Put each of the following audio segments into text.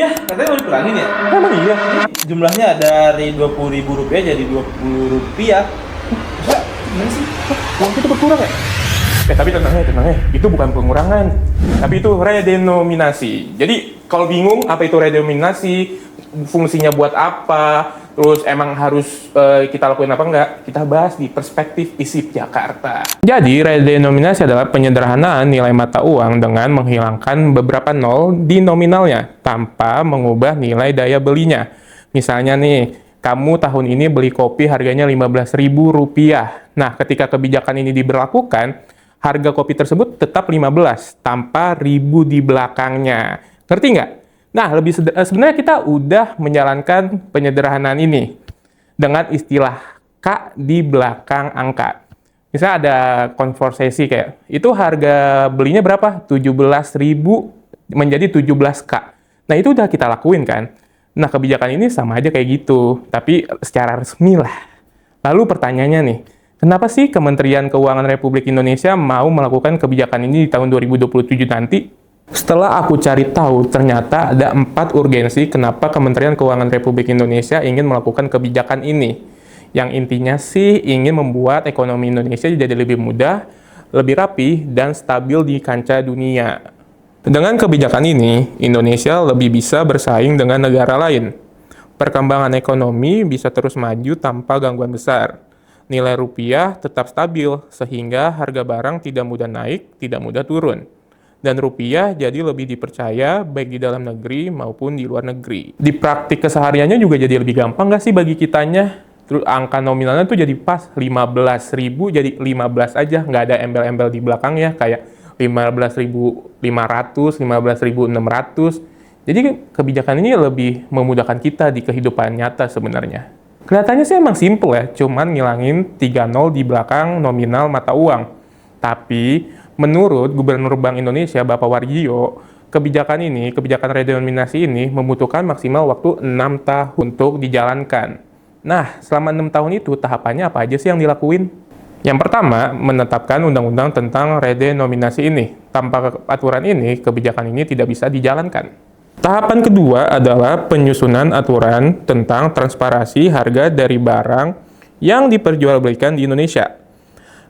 rupiah katanya mau dikurangin ya? Emang iya? Jumlahnya dari Rp20.000 jadi Rp20. Masa gimana sih? Uang itu berkurang ya? Tapi tenang ya, itu bukan pengurangan, tapi itu redenominasi. Jadi kalau bingung apa itu redenominasi, fungsinya buat apa, terus emang harus kita lakuin apa enggak, kita bahas di perspektif ISIP Jakarta. Jadi redenominasi adalah penyederhanaan nilai mata uang dengan menghilangkan beberapa nol di nominalnya tanpa mengubah nilai daya belinya. Misalnya nih, kamu tahun ini beli kopi harganya Rp15.000. Nah, ketika kebijakan ini diberlakukan, harga kopi tersebut tetap 15 tanpa ribu di belakangnya. Ngerti nggak? Nah, sebenarnya kita udah menjalankan penyederhanaan ini dengan istilah K di belakang angka. Misalnya ada konversasi kayak, itu harga belinya berapa? 17.000 menjadi 17K. Nah, itu udah kita lakuin kan? Nah, kebijakan ini sama aja kayak gitu, tapi secara resmi lah. Lalu pertanyaannya nih, kenapa sih Kementerian Keuangan Republik Indonesia mau melakukan kebijakan ini di tahun 2027 nanti? Setelah aku cari tahu, ternyata ada 4 urgensi kenapa Kementerian Keuangan Republik Indonesia ingin melakukan kebijakan ini. Yang intinya sih ingin membuat ekonomi Indonesia jadi lebih mudah, lebih rapi, dan stabil di kancah dunia. Dengan kebijakan ini, Indonesia lebih bisa bersaing dengan negara lain. Perkembangan ekonomi bisa terus maju tanpa gangguan besar. Nilai rupiah tetap stabil, sehingga harga barang tidak mudah naik, tidak mudah turun. Dan rupiah jadi lebih dipercaya baik di dalam negeri maupun di luar negeri. Di praktik kesehariannya juga jadi lebih gampang nggak sih bagi kitanya? Terus angka nominalnya tuh jadi pas 15.000 jadi 15 aja, nggak ada embel-embel di belakangnya kayak 15.500, 15.600. Jadi kebijakan ini lebih memudahkan kita di kehidupan nyata sebenarnya. Kelihatannya sih emang simple ya, cuman ngilangin 3 nol di belakang nominal mata uang. Tapi menurut Gubernur Bank Indonesia Bapak Warjio, kebijakan redenominasi ini membutuhkan maksimal waktu 6 tahun untuk dijalankan. Nah, selama 6 tahun itu tahapannya apa aja sih yang dilakuin? Yang pertama, menetapkan undang-undang tentang redenominasi ini. Tanpa aturan ini, kebijakan ini tidak bisa dijalankan. Tahapan kedua adalah penyusunan aturan tentang transparansi harga dari barang yang diperjualbelikan di Indonesia.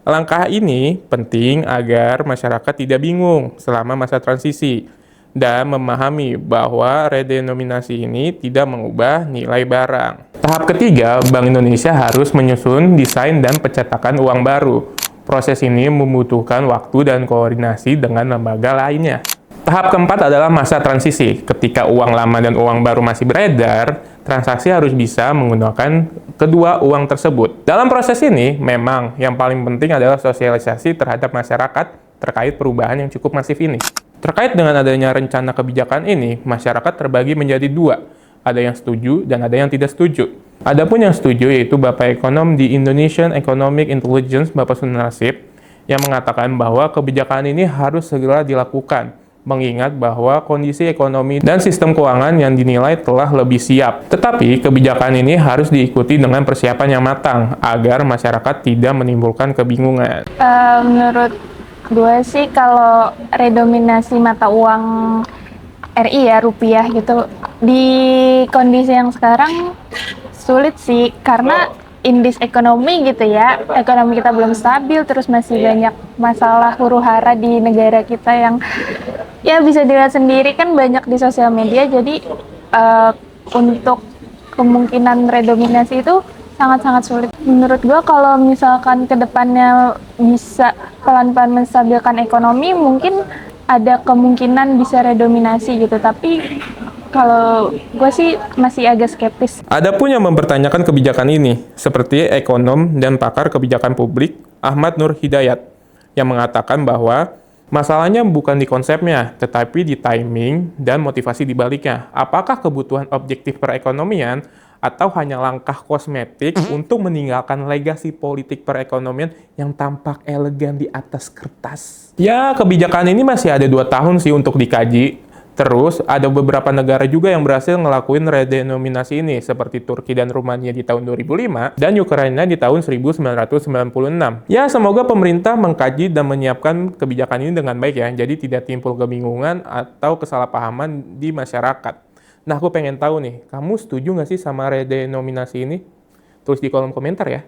Langkah ini penting agar masyarakat tidak bingung selama masa transisi dan memahami bahwa redenominasi ini tidak mengubah nilai barang. Tahap ketiga, Bank Indonesia harus menyusun desain dan pencetakan uang baru. Proses ini membutuhkan waktu dan koordinasi dengan lembaga lainnya. Tahap keempat adalah masa transisi. Ketika uang lama dan uang baru masih beredar, transaksi harus bisa menggunakan kedua uang tersebut. Dalam proses ini, memang yang paling penting adalah sosialisasi terhadap masyarakat terkait perubahan yang cukup masif ini. Terkait dengan adanya rencana kebijakan ini, masyarakat terbagi menjadi dua. Ada yang setuju dan ada yang tidak setuju. Adapun yang setuju yaitu Bapak Ekonom di Indonesian Economic Intelligence, Bapak Sunarsit, yang mengatakan bahwa kebijakan ini harus segera dilakukan, mengingat bahwa kondisi ekonomi dan sistem keuangan yang dinilai telah lebih siap. Tetapi kebijakan ini harus diikuti dengan persiapan yang matang agar masyarakat tidak menimbulkan kebingungan. Menurut gue sih kalau redenominasi mata uang RI ya, rupiah gitu, di kondisi yang sekarang sulit sih karena indeks ekonomi gitu ya, ekonomi kita belum stabil, terus masih banyak masalah huru-hara di negara kita yang ya bisa dilihat sendiri kan banyak di sosial media. Jadi untuk kemungkinan redenominasi itu sangat-sangat sulit. Menurut gue kalau misalkan kedepannya bisa pelan-pelan menstabilkan ekonomi, mungkin ada kemungkinan bisa redenominasi gitu, tapi kalau gue sih masih agak skeptis. Ada pun yang mempertanyakan kebijakan ini, seperti ekonom dan pakar kebijakan publik Ahmad Nur Hidayat, yang mengatakan bahwa masalahnya bukan di konsepnya, tetapi di timing dan motivasi di baliknya. Apakah kebutuhan objektif perekonomian atau hanya langkah kosmetik untuk meninggalkan legasi politik perekonomian yang tampak elegan di atas kertas? Ya, kebijakan ini masih ada 2 tahun sih untuk dikaji. Terus, ada beberapa negara juga yang berhasil ngelakuin redenominasi ini, seperti Turki dan Rumania di tahun 2005, dan Ukraina di tahun 1996. Ya, semoga pemerintah mengkaji dan menyiapkan kebijakan ini dengan baik ya, jadi tidak timbul kebingungan atau kesalahpahaman di masyarakat. Nah, aku pengen tahu nih, kamu setuju nggak sih sama redenominasi ini? Tulis di kolom komentar ya.